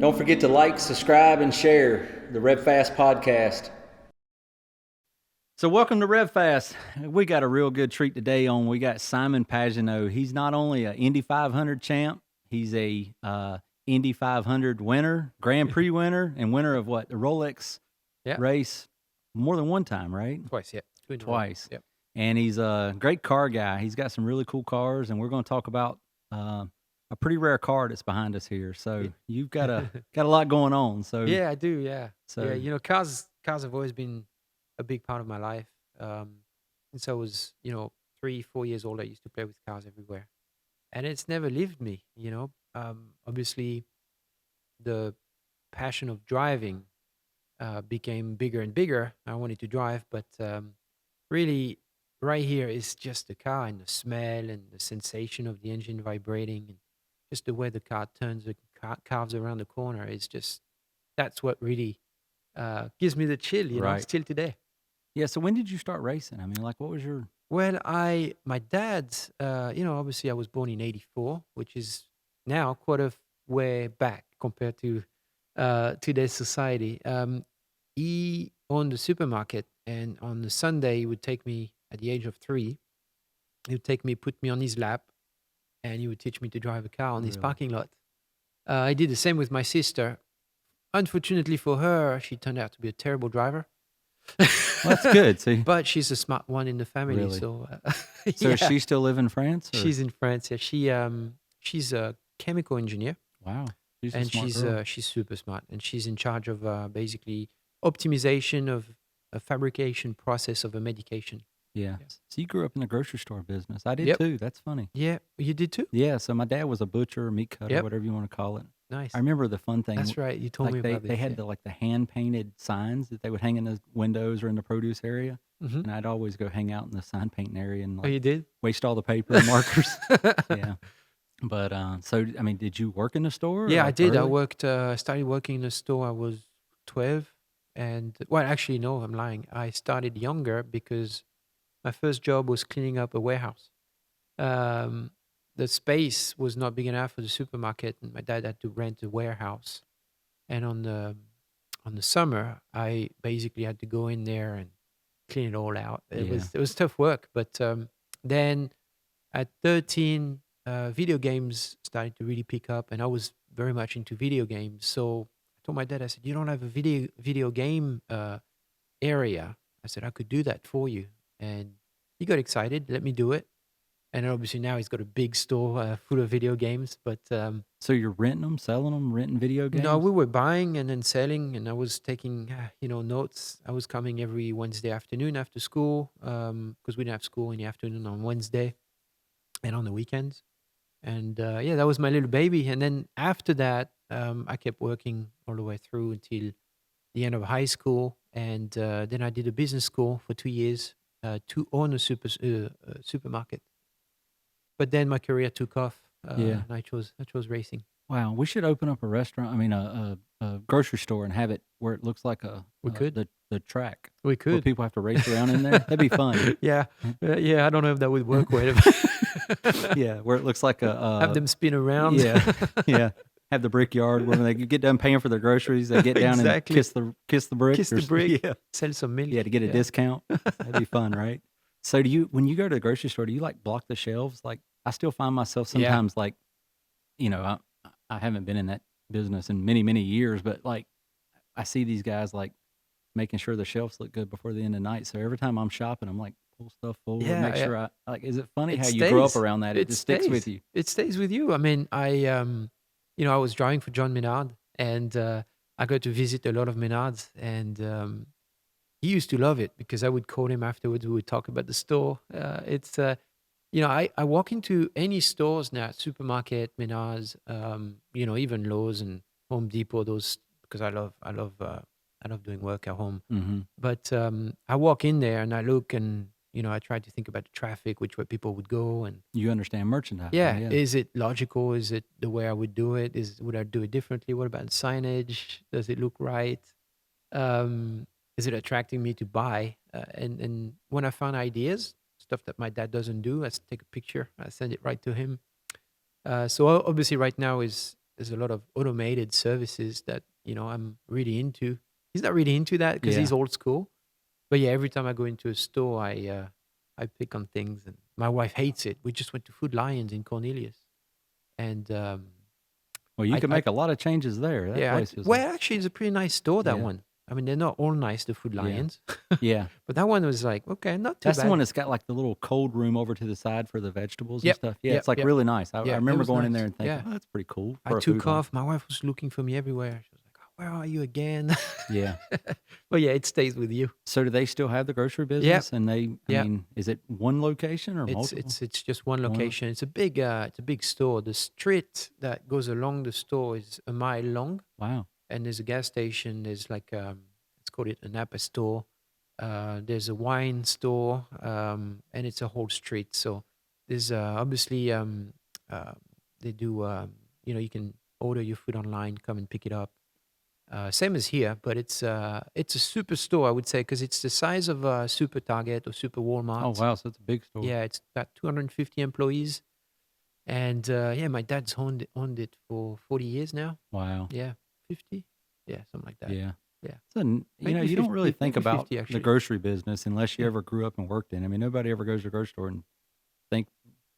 Don't forget to like, subscribe, and share the RevFast podcast. So welcome to RevFast. We got a real good treat today on. We got Simon Pagenaud. He's not only an Indy 500 champ, he's a Indy 500 winner, Grand Prix winner, and winner of what? The Rolex race more than one time, right? Twice, yeah. Twice. Yep. And he's a great car guy. He's got some really cool cars, and we're going to talk about a pretty rare car that's behind us here. So you've got a lot going on. So Yeah, I do. Yeah. So Yeah, cars have always been a big part of my life. Since I was 3-4 years old, I used to play with cars everywhere, and it's never left me. Obviously, the passion of driving became bigger and bigger. I wanted to drive, but really, right here is just the car and the smell and the sensation of the engine vibrating and just the way the car turns and carves around the corner is just that's what really gives me the chill, Right. still today. Yeah. So when did you start racing? I mean, like, what was your? Well, my dad's, obviously I was born in '84, which is now quite a way back compared to today's society. He owned a supermarket, and on the Sunday, he would take me at the age of 3. He would take me, put me on his lap, and he would teach me to drive a car on his Really? parking lot. I did the same with my sister. Unfortunately for her, she turned out to be a terrible driver. Well, that's good. See, But she's a smart one in the family. Really? So, so does she still live in France? Or? She's in France. Yeah, she's a chemical engineer, Wow. She's a and smart girl. she's super smart, and she's in charge of basically optimization of a fabrication process of a medication. Yeah. So you grew up in the grocery store business. I did Yep. too. That's funny. Yeah, you did too. Yeah. So my dad was a butcher, meat cutter, Yep. whatever you want to call it. Nice. I remember the fun thing. That's right. You told me Like about they this. had the hand painted signs that they would hang in the windows or in the produce area, Mm-hmm. and I'd always go hang out in the sign painting area and Oh, you did? waste all the paper and markers. Yeah. But so I mean, did you work in the store? Yeah, I like, did. I early? worked. Started working in a store. I was 12, and well, actually, no, I'm lying. I started younger because my first job was cleaning up a warehouse. Um, the space was not big enough for the supermarket, and my dad had to rent a warehouse. And on the summer, I basically had to go in there and clean it all out. It was tough work, but then at 13, video games started to really pick up, and I was very much into video games. So I told my dad, I said, "You don't have a video game area?" I said, "I could do that for you," and he got excited. Let me do it. And obviously now he's got a big store full of video games. But So you're renting them, selling them, renting video games? no, we were buying and then selling, and I was taking notes. I was coming every Wednesday afternoon after school because we didn't have school in the afternoon on Wednesday and on the weekends. And yeah, that was my little baby. And then after that, I kept working all the way through until the end of high school. And then I did a business school for 2 years to own a supermarket. But then my career took off. Yeah. And I chose racing. Wow, we should open up a restaurant. I mean, a grocery store and have it where it looks like We could. the track We where could. people have to race around in there. That'd be fun. Yeah. Yeah. I don't know if that would work well. Yeah, where it looks like Have them spin around. Yeah, yeah. Have the brickyard where when they get done paying for their groceries, they get down Exactly. and kiss the brick. Kiss or the s- brick. Yeah, Sell some milk. yeah, to get a discount. That'd be fun, right? So when you go to the grocery store, do you like block the shelves? Like I still find myself Yeah. sometimes like, I haven't been in that business in many, many years, but like I see these guys like making sure the shelves look good before the end of the night. So every time I'm shopping, I'm like pull stuff forward, Yeah, make yeah. sure I like. Is it funny It how you grow up stays. around that? It just sticks with you. It stays with you. I mean, I was driving for John Menard, and I got to visit a lot of Menards, and he used to love it because I would call him afterwards. We would talk about the store. I walk into any stores now, supermarket, Menards, even Lowe's and Home Depot. Those because I love doing work at home. Mm-hmm. But I walk in there and I look and I try to think about the traffic, which way people would go, and You understand merchandise. yeah, Yeah. is it logical? Is it the way I would do it? Would I do it differently? What about signage? Does it look right? Is it attracting me to buy? And when I found ideas, stuff that my dad doesn't do, I take a picture, I send it right to him. So obviously, right now is there's a lot of automated services that I'm really into. He's not really into that because he's Yeah. old school. But yeah, every time I go into a store, I pick on things, and my wife hates it. We just went to Food Lions in Cornelius, and Well, you I can I make a lot of changes there. That yeah, place is well, actually, it's a pretty nice store, that yeah, one. I mean, they're not all nice, the Food yeah, Lions, yeah. but that one was like, okay, not too That's the one bad. that's got like the little cold room over to the side for the vegetables and Yep, stuff. Yeah, yep, it's like yep. really nice. I Yeah, it remember was going in there nice. and thinking, Yeah. oh, that's pretty cool I for a Food took Lion. off. My wife was looking for me everywhere. She was like, "Oh, where are you again?" Yeah. But yeah, it stays with you. So do they still have the grocery Yeah, business? And I yeah. mean, is it one location or It's multiple? it's it's just one One. location. It's a big store. The street that goes along the store is a mile long, Wow. and there's a gas station. There's like let's call it an Napa store. There's a wine store, and it's a whole street. So there's obviously uh, they do you can order your food online, come and pick it up. Same as here, but it's a super store, I would say, because it's the size of a Super Target or Super Oh, Walmart. wow. So it's a big store. Yeah, it's got 250 employees, and yeah, my dad's owned it for 40 years now. Wow. Yeah, 50. Yeah, something like that. Yeah. Yeah, So, maybe you don't 50, really think maybe about 50 the actually. grocery business unless you Yeah. ever grew up and worked in it. I mean, nobody ever goes to a grocery store and think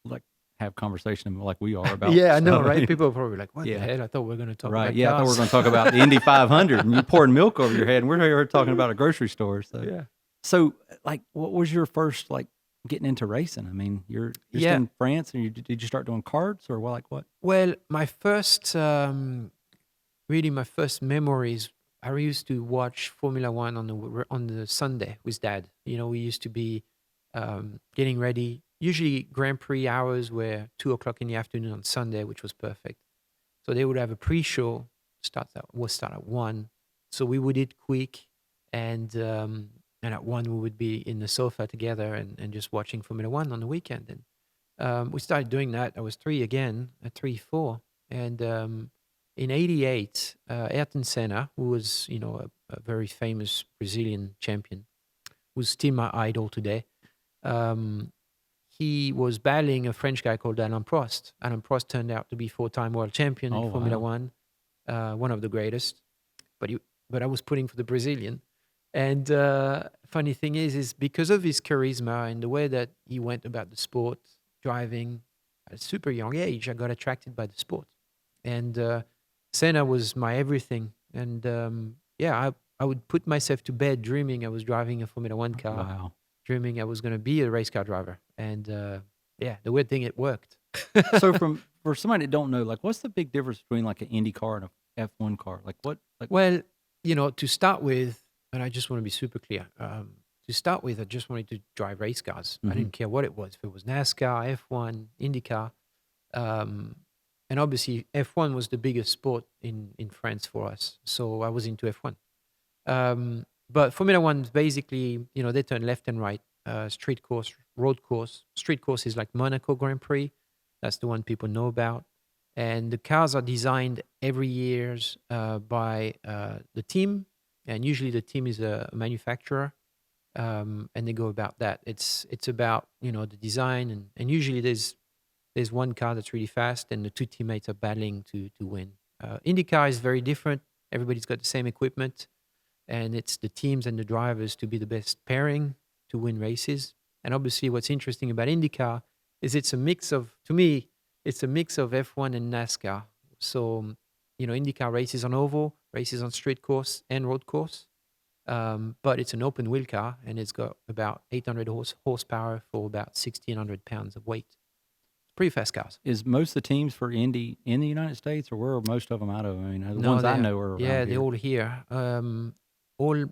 like have conversation like we are about Yeah, I know, stuff. right? People are probably like, "What the Yeah. hell? I thought we were going to talk Right. about Yeah. I thought we were cars." going to talk about the Indy 500 and you pouring milk over your head. And we're here talking about a grocery store. So, Yeah. so like, what was your first, like, getting into racing? I mean, you're still Yeah. in France and did you start doing karts or what? Well, my first, really, my first memories. I used to watch Formula One on the Sunday with Dad. We used to be getting ready. Usually, Grand Prix hours were 2 o'clock in the afternoon on Sunday, which was perfect. So they would have a pre-show. Start at 1. So we would eat quick, and at 1 we would be in the sofa together and just watching Formula One on the weekend. And we started doing that. I was 3 again, at 3, 4. And in 88, Ayrton Senna, who was, a very famous Brazilian champion, who's still my idol today, um, he was battling a French guy called Alain Prost. Alain Prost turned out to be 4-time world champion in Oh, Formula wow. One, one of the greatest. But I was putting for the Brazilian. And funny thing is because of his charisma and the way that he went about the sport, driving at a super young age, I got attracted by the sport. And Senna was my everything. And yeah, I would put myself to bed dreaming I was driving a Formula One car, Wow. dreaming I was going to be a race car driver. And yeah, the weird thing, it worked. So for somebody that don't know, like, what's the big difference between like an Indy car and a F1 car? Like Well, to start with, and I just want to be super clear. To start with, I just wanted to drive race cars. I Mhm. didn't care what it was. If it was NASCAR, F1, IndyCar, um, and obviously F1 was the biggest sport in France for us. So I was into F1. But Formula One is basically, they turn left and right, street course, road course. Street course is like Monaco Grand Prix. That's the one people know about. And the cars are designed every year by the team. And usually the team is a manufacturer. And they go about that. It's about, the design. And usually there's one car that's really fast and the two teammates are battling to win. IndyCar is very different. Everybody's got the same equipment, and it's the teams and the drivers to be the best pairing to win races. And obviously, what's interesting about IndyCar is to me, it's a mix of F1 and NASCAR. So, IndyCar races on oval, races on street course and road course. But it's an open wheel car, and it's got about 800 horsepower for about 1,600 pounds of weight. Pretty fast cars. Is most of the teams for Indy in the United States, or where are most of them out of? I mean, the No, ones I they're know are around yeah, they're here. all here.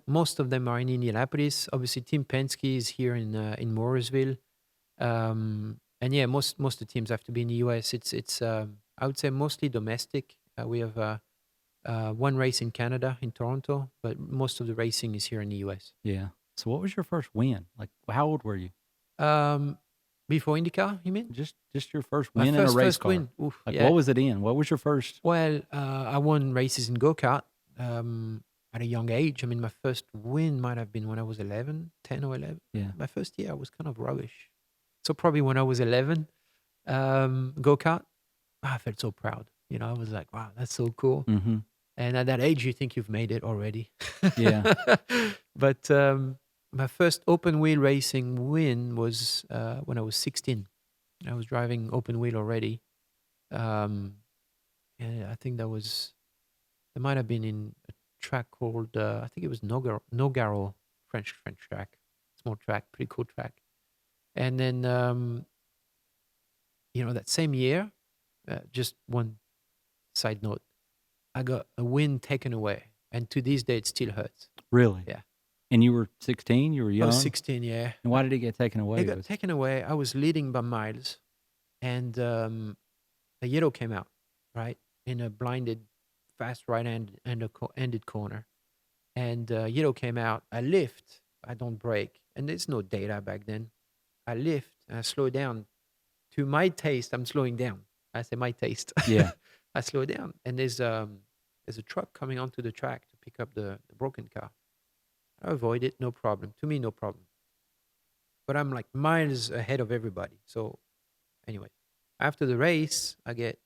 Most of them are in Indianapolis. Obviously, Tim Penske is here in Mooresville. And yeah, most of the teams have to be in the US. It's I would say mostly domestic. We have one race in Canada, in Toronto, but most of the racing is here in the US. Yeah. So what was your first win? Like, how old were you? Um, Before IndyCar, you mean? Just your first My win in a race first car. win. Oof, Like, yeah. what was it in? What was your first? Well, I won races in go-kart at a young age. I mean, my first win might have been when I was 11, 10 or 11. Yeah. My first year, I was kind of rubbish. So probably when I was 11, go-kart, I felt so proud. I was like, wow, that's so cool. Mm-hmm. And at that age, you think you've made it already. Yeah. But my first open wheel racing win was when I was 16. I was driving open wheel already. Um, and I think there might have been in a track called, I think it was Nogaro, French track, small track, pretty cool track. And then, that same year, just one side note, I got a win taken away. And to this day, it still hurts. Really? Yeah. And you were 16? You were I was young? 16, yeah. And why did it get taken It away? got taken away. I was leading by miles, and a yellow came out, right, in a blinded, fast ended corner. And yellow came out. I lift. I don't brake. And there's no data back then. I lift and I slow down. To my taste, I'm slowing down. I say my taste. Yeah. I slow down, and there's a truck coming onto the track to pick up the broken car. I avoid it, no problem. To me, no problem. But I'm like miles ahead of everybody. So anyway, after the race, I get,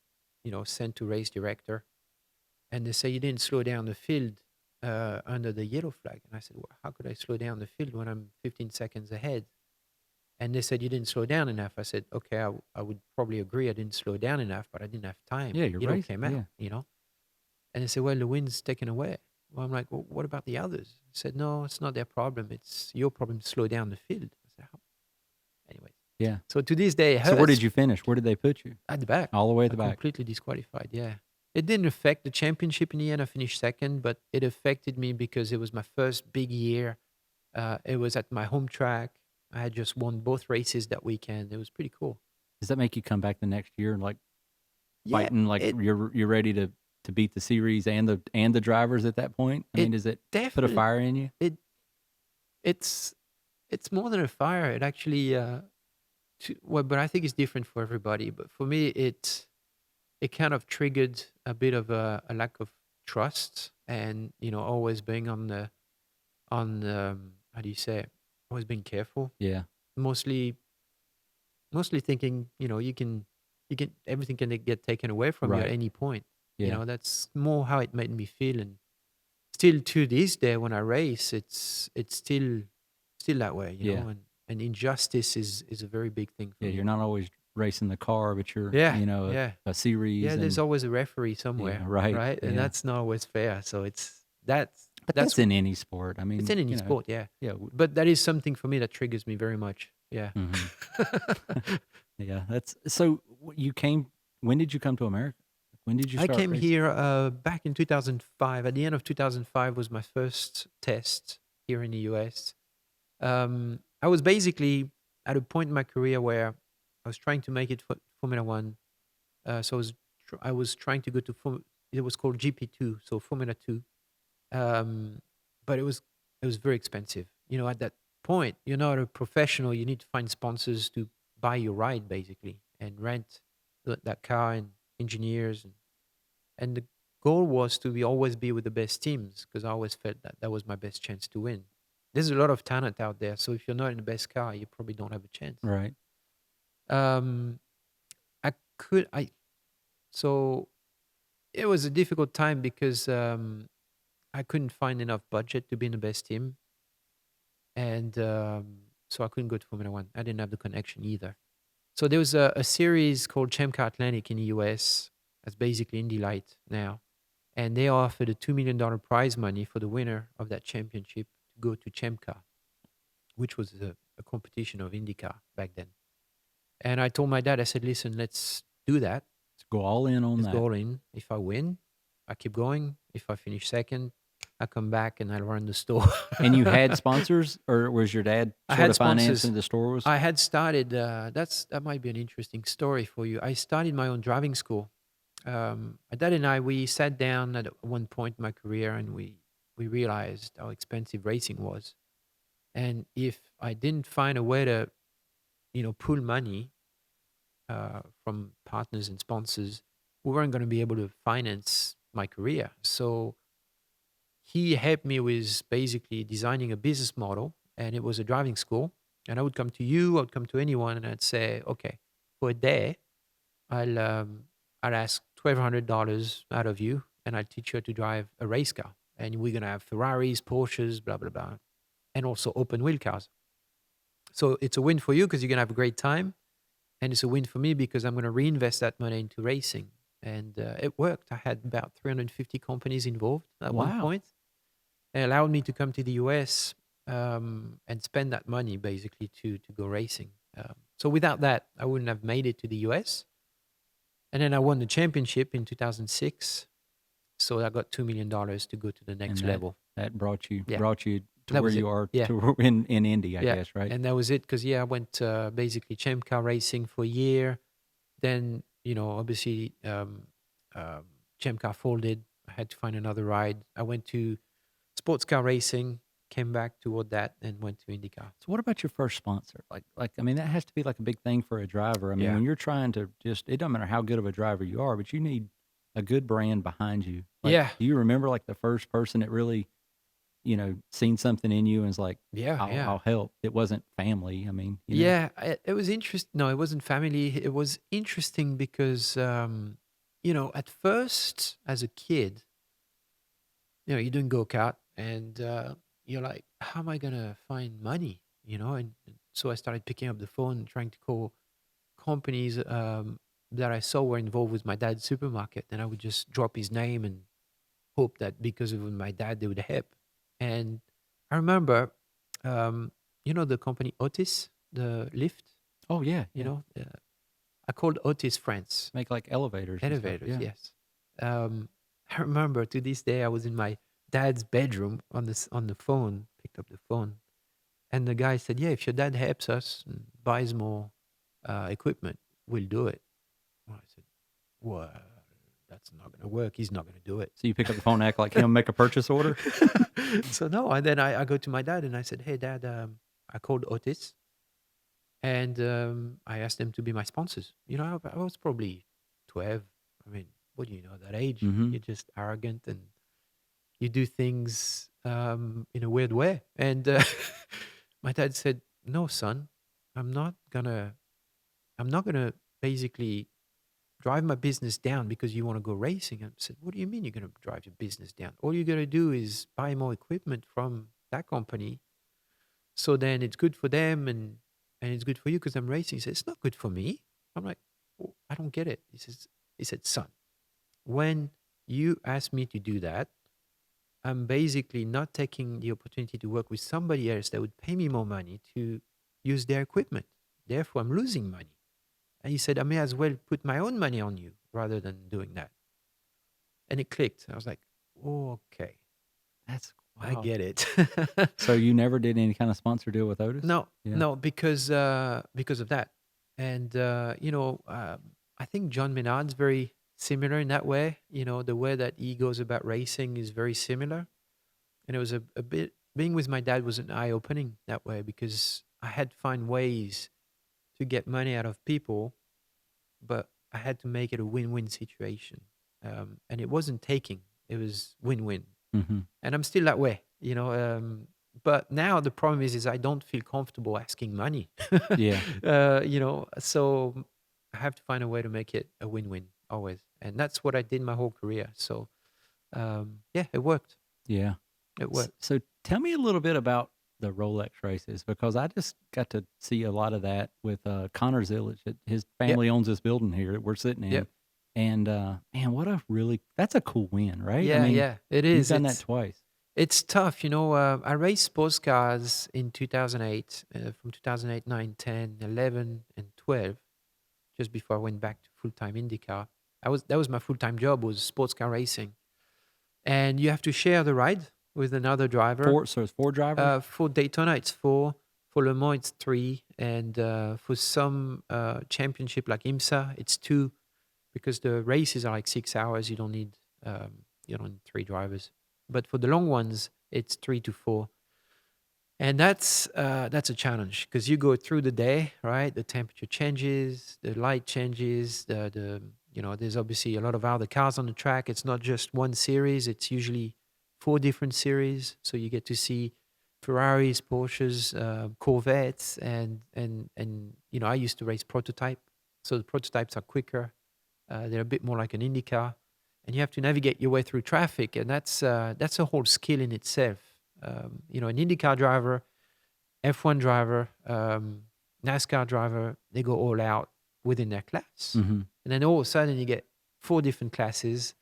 sent to race director, and they say you didn't slow down the field under the yellow flag. And I said, well, how could I slow down the field when I'm 15 seconds ahead? And they said you didn't slow down enough. I said, okay, I would probably agree I didn't slow down enough, but I didn't have time. Yeah, you're Yellow racing. came out, Yeah. And they said, well, the wind's taken away. Well, I'm like, well, what about the others? I said, no, it's not their problem. It's your problem to slow down the field. I said, how? Anyway, Yeah. so to this day, it So where hurts. did you finish? Where did they put you? At the back. All the way at the back. Completely disqualified, yeah. It didn't affect the championship in the end. I finished second, but it affected me because it was my first big year. It was at my home track. I had just won both races that weekend. It was pretty cool. Does that make you come back the next year and like Yeah, fighting like it you're ready to beat the series and the drivers at that point? I mean, it does it put a definitely fire in you? it it's it's more than a fire. It actually well, but I think it's different for everybody. But for me, it kind of triggered a bit of a lack of trust, and always being on how do you say it? Always being careful. Yeah. Mostly thinking, you can everything can get taken away from you at Right. any point. Yeah. That's more how it made me feel. And still to this day when I race, it's still that way, Yeah. and injustice is a very big thing for Yeah. me. You're not always racing the car, but you're, Yeah, yeah. a series Yeah, there's and always a referee somewhere, right. right? And Yeah. that's not always fair. So that's But that's that's in any sport. I it's mean, in any sport, yeah. yeah. But that is something for me that triggers me very much. Yeah. Mhm. Yeah, that's so you came when did you come to America? When did you I start came racing? here back in 2005. At the end of 2005 was my first test here in the US. I was basically at a point in my career where I was trying to make it for Formula One. So I was trying to go to it was called GP2, so Formula Two. But it was very expensive. At that point, you're not a professional. You need to find sponsors to buy your ride basically and rent that car and engineers and the goal was to always be with the best teams because I always felt that was my best chance to win. There's a lot of talent out there, so if you're not in the best car, you probably don't have a chance. Right. Um, I could I so it was a difficult time because I couldn't find enough budget to be in the best team, and so I couldn't go to Formula One. I didn't have the connection either. So there was a series called Champ Car Atlantic in the US. That's basically Indy Light now. And they offered a $2 million prize money for the winner of that championship to go to Champ Car, which was a competition of IndyCar back then. And I told my dad, I said, listen, let's do that. Let's go all in on Let's that. go all in. If I win, I keep going. If I finish second, I come back and I'll run the store. And you had sponsors, or was your dad I sort had of financing sponsors. the store? Was I had started, that might be an interesting story for you. I started my own driving school. My dad and I, we sat down at one point in my career and we realized how expensive racing was. And if I didn't find a way to, pool money from partners and sponsors, we weren't going to be able to finance my career. So he helped me with basically designing a business model, and it was a driving school. And I would come to you, I would come to anyone, and I'd say, okay, for a day, I'll ask $1,200 out of you, and I'll teach you how to drive a race car. And we're going to have Ferraris, Porsches, blah, blah, blah, and also open wheel cars. So it's a win for you because you're going to have a great time. And it's a win for me because I'm going to reinvest that money into racing. And it worked. I had about 350 companies involved at one Wow. point. It allowed me to come to the US and spend that money basically to go racing. So without that, I wouldn't have made it to the US. And then I won the championship in 2006. So I got $2 million to go to the next And level. that brought you Yeah. to That where was you it. are Yeah. in Indy, I guess, right? And that was it because, I went basically champ car racing for a year. Then, obviously, champ car folded. I had to find another ride. I went to sports car racing, came back toward that, and went to IndyCar. So what about your first sponsor? Like I mean, that has to be like a big thing for a driver. I mean, Yeah. when you're trying to it doesn't matter how good of a driver you are, but you need a good brand behind you. Like, Yeah. do you remember like the first person that really, seen something in you and was like, I'll help. It wasn't family. I mean, Yeah, it was interesting. No, it wasn't family. It was interesting because, at first, as a kid, you're doing go kart and you're like, how am I going to find money? And so I started picking up the phone and trying to call companies that I saw were involved with my dad's supermarket. And I would just drop his name and hope that because of my dad, they would help. And I remember, the company Otis, the lift, oh yeah, I called Otis France. make like elevators. and stuff, Elevators, yeah. yes. I remember to this day I was in my dad's bedroom on the phone, picked up the phone, and the guy said, "Yeah, if your dad helps us and buys more equipment, we'll do it." Well, I said, "Well, that's not going to work. He's not going to do it." So you pick up the phone, act like him, make a purchase order. So no, and then I go to my dad and I said, "Hey, Dad, I called Otis and I asked them to be my sponsors." I was probably 12. I mean, what do you know at that age? Mhm. You're just arrogant and you do things in a weird way. And my dad said, "No, son, I'm not gonna, I'm not gonna basically drive my business down because you want to go racing." I said, "What do you mean you're gonna drive your business down? All you gotta do is buy more equipment from that company. So then it's good for them and it's good for you because I'm racing." He said, "It's not good for me." I'm like, "Oh, I don't get it." He said, "Son, when you ask me to do that, I'm basically not taking the opportunity to work with somebody else that would pay me more money to use their equipment. Therefore, I'm losing money." And he said, "I may as well put my own money on you rather than doing that." And it clicked. I was like, "Oh, okay, That's I wow. get it." So you never did any kind of sponsor deal with Otis? No, Yeah. no, because of that. And I think John Menard's very similar in that way. The way that he goes about racing is very similar. And it was a bit being with my dad was an eye opening that way because I had to find ways to get money out of people, but I had to make it a win-win situation. And it wasn't taking; it was win-win. Mhm. And I'm still that way. But now the problem is I don't feel comfortable asking money. Yeah. So I have to find a way to make it a win-win always, and that's what I did my whole career. So yeah, it worked. Yeah. It worked. So tell me a little bit about the Rolex races because I just got to see a lot of that with Connor Zillage. His family owns this building here that we're sitting in. Yep. And man, that's a cool win, right? I Yeah, mean, yeah, it you've is. done that twice. It's tough. I raced sports cars in 2008, from 2008, 9, 10, 11, and 12, just before I went back to full-time IndyCar. That was my full-time job, was sports car racing. And you have to share the ride with another driver. So it's 4 drivers? For Daytona, it's 4. For Le Mans, it's 3. And for some championship like IMSA, it's 2, because the races are like 6 hours. You don't need 3 drivers. But for the long ones, it's 3 to 4. And that's a challenge because you go through the day, right? The temperature changes, the light changes, there's obviously a lot of other cars on the track. It's not just one series; it's usually 4 different series. So you get to see Ferraris, Porsches, Corvettes, and I used to race prototype, so the prototypes are quicker. They're a bit more like an IndyCar, and you have to navigate your way through traffic, and that's a whole skill in itself. An IndyCar driver, F1 driver, NASCAR driver, they go all out within their class. Mm-hmm. And then all of a sudden you get 4 different classes.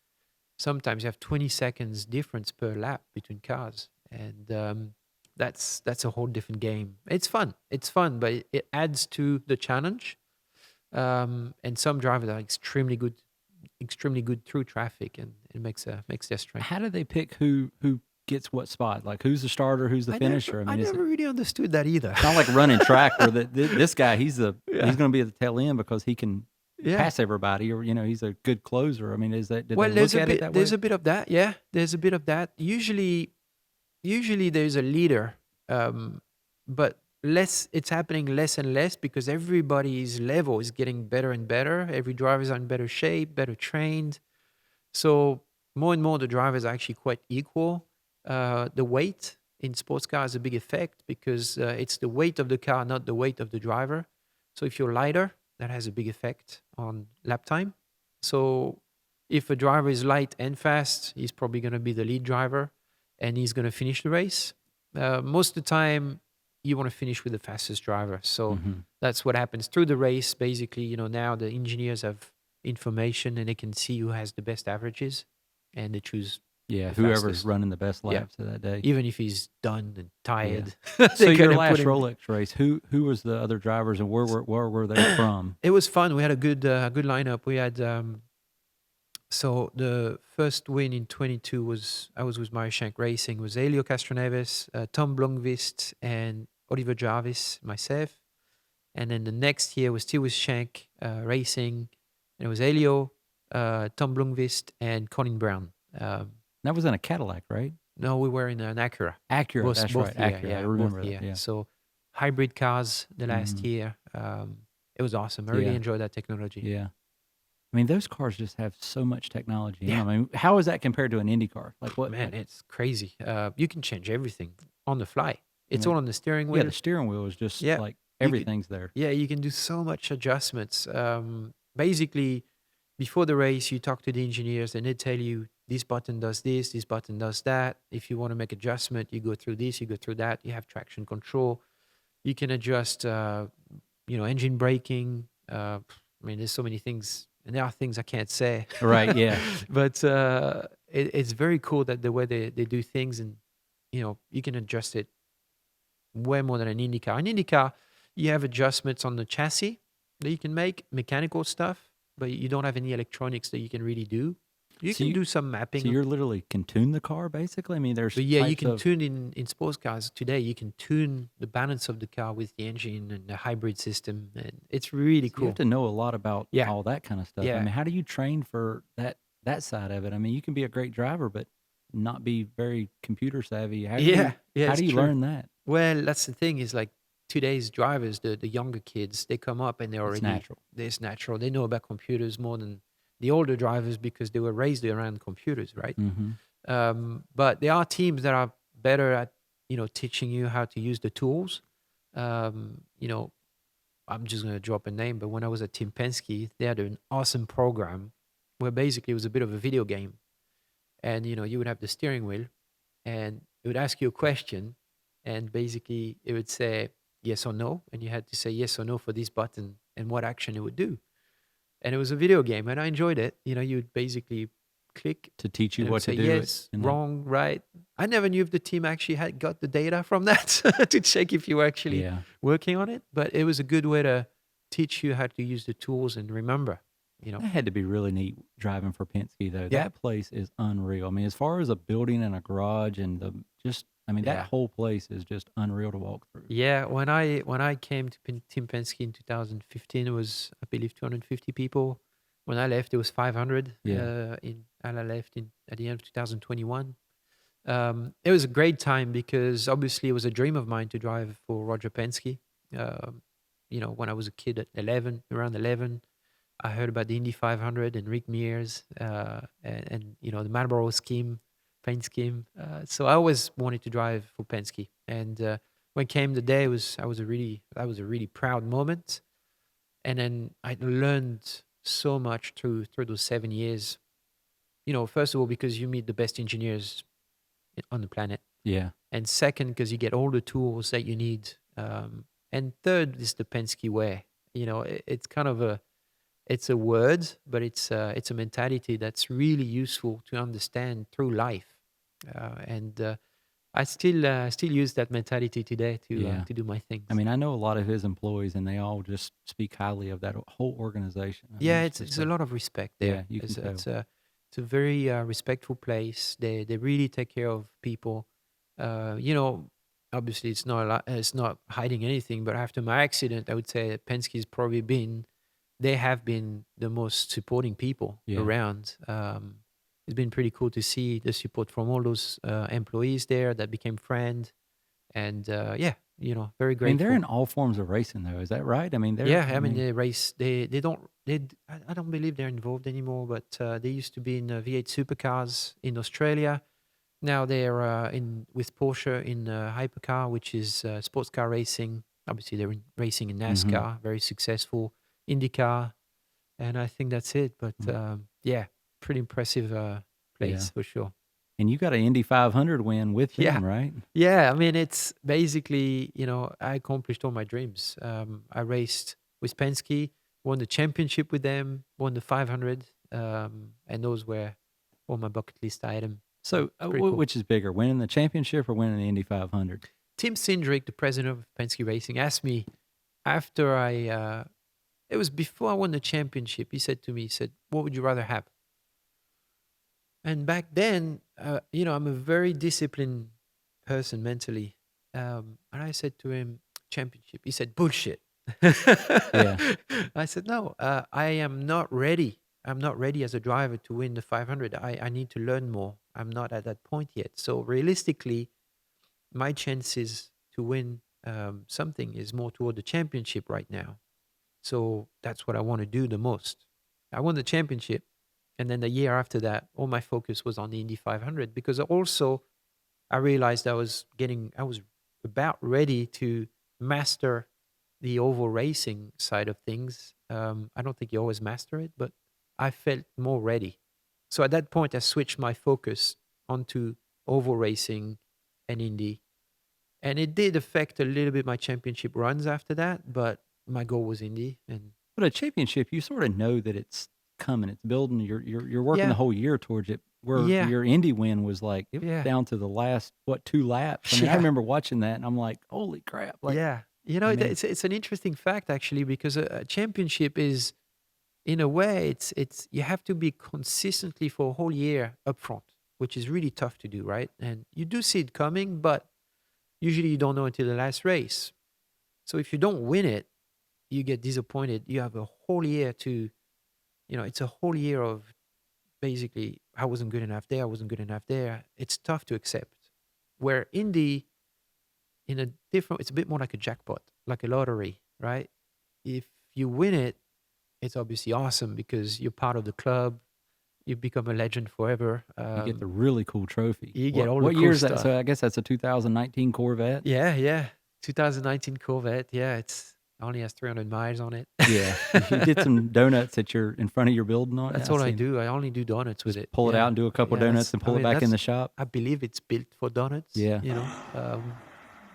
Sometimes you have 20 seconds difference per lap between cars. And that's a whole different game. It's fun, but it adds to the challenge. And some drivers are extremely good through traffic, and it makes their strength. How do they pick who gets what spot? Like who's the starter, who's the finisher? I never really understood that either. It's not like running track where this guy he's going to be at the tail end because he can pass everybody, or he's a good closer. I mean, is that? Did they look at it that way? There's a bit of that. Yeah, there's a bit of that. Usually there's a leader, but it's happening less and less because everybody's level is getting better and better. Every driver's in better shape, better trained. So more and more the drivers are actually quite equal. The weight in sports car has a big effect because it's the weight of the car, not the weight of the driver. So if you're lighter, that has a big effect on lap time. So if a driver is light and fast, he's probably going to be the lead driver and he's going to finish the race. Most of the time, you want to finish with the fastest driver. So that's what happens through the race. Basically, now the engineers have information and they can see who has the best averages and they choose whoever's fastest. Running the best laps of that day. Even if he's done and tired. So your last Rolex race, who was the other drivers and where were they from? It was fun. We had a good lineup. We had so the first win in 22 I was with Mario Shank Racing. It was Elio Castroneves, Tom Blomqvist, and Oliver Jarvis, myself. And then the next year was still with Shank Racing, and it was Elio, Tom Blomqvist, and Colin Brown. That was in a Cadillac, right? No, we were in an Acura. Acura, that's right. Acura, I remember that. Yeah. So hybrid cars the last year. It was awesome. I really enjoyed that technology. Yeah. I mean, those cars just have so much technology. Yeah. I mean, how is that compared to an Indy car? Like what? Man, it's crazy. You can change everything on the fly. It's all on the steering wheel. Yeah, the steering wheel is just like everything's there. Yeah, you can do so much adjustments. Basically, before the race, you talk to the engineers and they tell you, this button does this button does that. If you want to make adjustment, you go through this, you go through that. You have traction control. You can adjust, engine braking. I mean, there's so many things, and there are things I can't say. Right, yeah. But it's very cool that the way they do things, and, you can adjust it way more than an IndyCar. An IndyCar, you have adjustments on the chassis that you can make, mechanical stuff, but you don't have any electronics that you can really do. You can do some mapping. So you literally can tune the car, basically? I mean, there's you can tune in sports cars today. You can tune the balance of the car with the engine and the hybrid system. And it's really cool. You have to know a lot about all that kind of stuff. Yeah. I mean, how do you train for that side of it? I mean, you can be a great driver, but not be very computer savvy. How do you learn that? Well, that's the thing is like today's drivers, the younger kids, they come up and they're already... It's natural. They know about computers more than the older drivers because they were raised around computers, right? But there are teams that are better at, teaching you how to use the tools. I'm just going to drop a name, but when I was at Team Penske, they had an awesome program where basically it was a bit of a video game. And, you would have the steering wheel and it would ask you a question and basically it would say yes or no. And you had to say yes or no for this button and what action it would do. And it was a video game, and I enjoyed it. You'd basically click to teach you what to do. Yes, wrong, right. I never knew if the team actually had got the data from that to check if you were actually working on it. But it was a good way to teach you how to use the tools and remember. That had to be really neat driving for Penske, though. Yeah. That place is unreal. I mean, as far as a building and a garage and that whole place is just unreal to walk through. Yeah, when I came to Team Penske in 2015, it was, I believe, 250 people. When I left, it was 500. And I left at the end of 2021. It was a great time because obviously it was a dream of mine to drive for Roger Penske. When I was a kid at around 11, I heard about the Indy 500 and Rick Mears and the Marlboro paint scheme. So I always wanted to drive for Penske. And when came the day, that was a really proud moment. And then I learned so much through those 7 years. First of all, because you meet the best engineers on the planet, Yeah. and second, because you get all the tools that you need, and third is the Penske way. It's kind of it's a word, but it's a mentality that's really useful to understand through life, and I still use that mentality today Yeah. to do my things. I mean, I know a lot of his employees, and they all just speak highly of that whole organization. I mean, Yeah, it's it's just a lot of respect there. you can It's tell. it's a it's a very respectful place. They really take care of people. Uh, you know, Obviously it's not it's not hiding anything. But after my accident, I would say that Penske's probably been they have been the most supporting people Yeah. around. It's been pretty cool to see the support from all those employees there that became friends, and yeah, very I mean, they're grateful. in all forms of racing, though. Is that right? I mean, Yeah, I I mean mean, they race. They don't. I don't believe they're involved anymore. But they used to be in V8 supercars in Australia. Now they're in with Porsche in hypercar, which is sports car racing. Obviously, they're racing in mhm. NASCAR, very successful IndyCar, and I think that's it. But Mm, yeah, pretty impressive yeah. place for sure. And you got an Indy 500 win with Yeah. them, right? Yeah, I mean, it's basically, I accomplished all my dreams. I raced with Penske, won the championship with them, won the 500, and those were all my bucket list items. So So, it's pretty cool. which is bigger, winning the championship or winning the Indy 500? Tim Cindric, the president of Penske Racing, asked me after it was before I won the championship. He said, "What would you rather have?" And back then, I'm a very disciplined person mentally. And I said to him, championship. He said, bullshit. Yeah. I said, no, I am not ready. I'm not ready as a driver to win the 500. I need to learn more. I'm not at that point yet. So realistically, my chances to win something is more toward the championship right now. So that's what I want to do the most. I won the championship. And then the year after that, all my focus was on the Indy 500 because also I realized I was about ready to master the oval racing side of things. I don't think you always master it, but I felt more ready. So at that point, I switched my focus onto oval racing and Indy. And it did affect a little bit my championship runs after that, but my goal was Indy. And But a championship, you sort of know that it's coming, it's building. You're working the yeah, whole year towards it. Where yeah, your Indy win was like it was yeah, down to the last 2 laps. I mean, I yeah. remember watching that, and I'm like, holy crap! Like, Yeah. I mean, It's an interesting fact actually because a championship is in a way it's you have to be consistently for a whole year up front, which is really tough to do, right? And you do see it coming, but usually you don't know until the last race. So if you don't win it, you get disappointed. You have a whole year to, it's a whole year of basically I wasn't good enough there, I wasn't good enough there. It's tough to accept. Where Indy in a different it's a bit more like a jackpot, like a lottery, right? If you win it, it's obviously awesome because you're part of the club. You become a legend forever. you get the really cool trophy. You get all the What cool year is that? stuff. So I guess that's a 2019 Corvette. Yeah, yeah. 2019 Corvette. Yeah, it's only has 300 miles on it. Yeah, you did some donuts at your in front of your building on it. That's I all I seen. do. I only do donuts with Just it. pull it out Yeah, and do a couple yeah. donuts and I pull it mean, back in that's. the shop. I believe it's built for donuts. Yeah.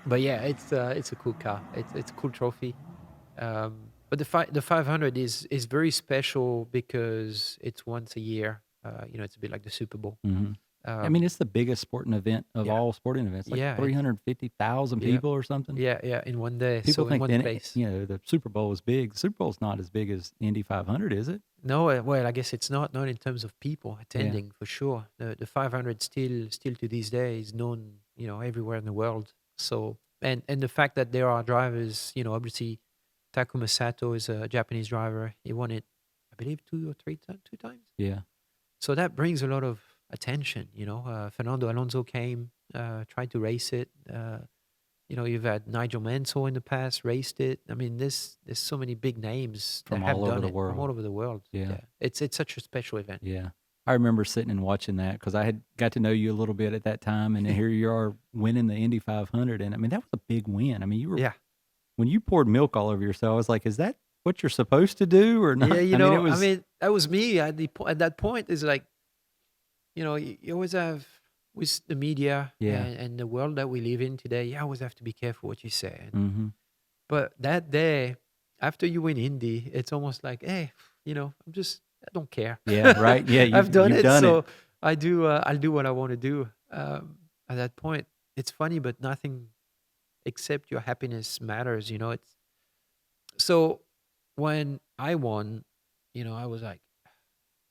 But yeah, it's a cool car. It's a cool trophy. But the 500 is very special because it's once a year. It's a bit like the Super Bowl. hmm I mean, Um, it's the biggest sporting event of yeah, all sporting events, like yeah, 350,000 yeah, people or something. yeah. In one day, People so in think one then, place. the Super Bowl is big. The Super Bowl's not as big as Indy 500, is it? No, well, I guess it's not in terms of people Yeah. attending for sure. The 500 still to this day is known, everywhere in the world. So and the fact that there are drivers, obviously Takuma Sato is a Japanese driver. He won it, I believe, two times. Yeah. So that brings a lot of attention. Fernando Alonso came, tried to race it. You've had Nigel Mansell in the past raced it. I mean, there's so many big names that From have all over done the it from world. all over the world. Yeah. Yeah, it's such a special event. Yeah. I remember sitting and watching that because I had got to know you a little bit at that time. And here you are winning the Indy 500. And I mean, that was a big win. I mean, Yeah, when you poured milk all over yourself, I was like, is that what you're supposed to do or not? Yeah, I mean, it was. that was me at that point. Is like, you always have with the media Yeah. and the world that we live in today. You always have to be careful what you say. Mm-hmm. But that day, after you win Indy, it's almost like, hey, I don't care. Yeah. Right. Yeah. I've done You've it, done so it. I'll do what I want to do. At that point, it's funny, but nothing except your happiness matters. It's so when I won, I was like,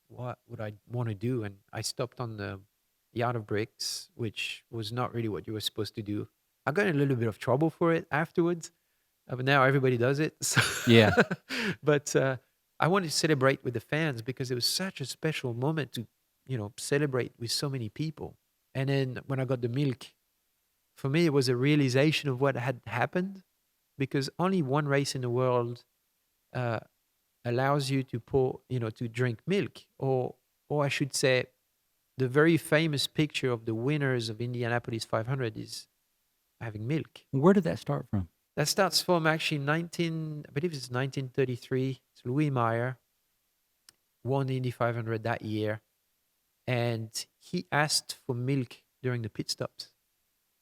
what would I want to do? And I stopped on the Yacht of Bricks, which was not really what you were supposed to do. I got in a little bit of trouble for it afterwards, but now everybody does it. So Yeah. but I wanted to celebrate with the fans because it was such a special moment to, celebrate with so many people. And then when I got the milk, for me, it was a realization of what had happened because only one race in the world uh, allows you to to drink milk, or I should say, the very famous picture of the winners of Indianapolis 500 is having milk. Where did that start from? That starts from actually I believe it's 1933. It's Louis Meyer won the Indy 500 that year, and he asked for milk during the pit stops,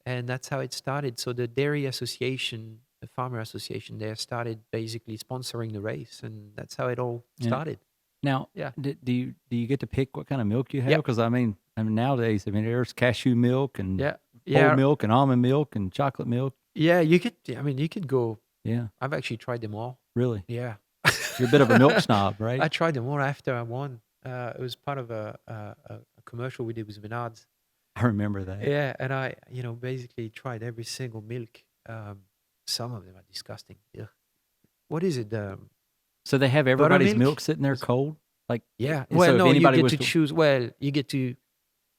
and that's how it started. So the dairy association, the farmer association, there started basically sponsoring the race, and that's how it all started. Now, Yeah. do you get to pick what kind of milk you have? Yep. Because I mean, nowadays, there's cashew milk and Yeah, whole milk and almond milk and chocolate milk. yeah. You could go. Yeah, I've actually tried them all. really. Yeah. You're a bit of a milk snob, I right? tried them all after I won. It was part of a commercial we did with Menards. I remember that. Yeah, and I, basically tried every single milk. Some of them are disgusting. Ugh. What is it? So they have everybody's Buttermilk? milk sitting there cold, like Yeah. And Well, so if no, you anybody get was to to- choose. Well, you get to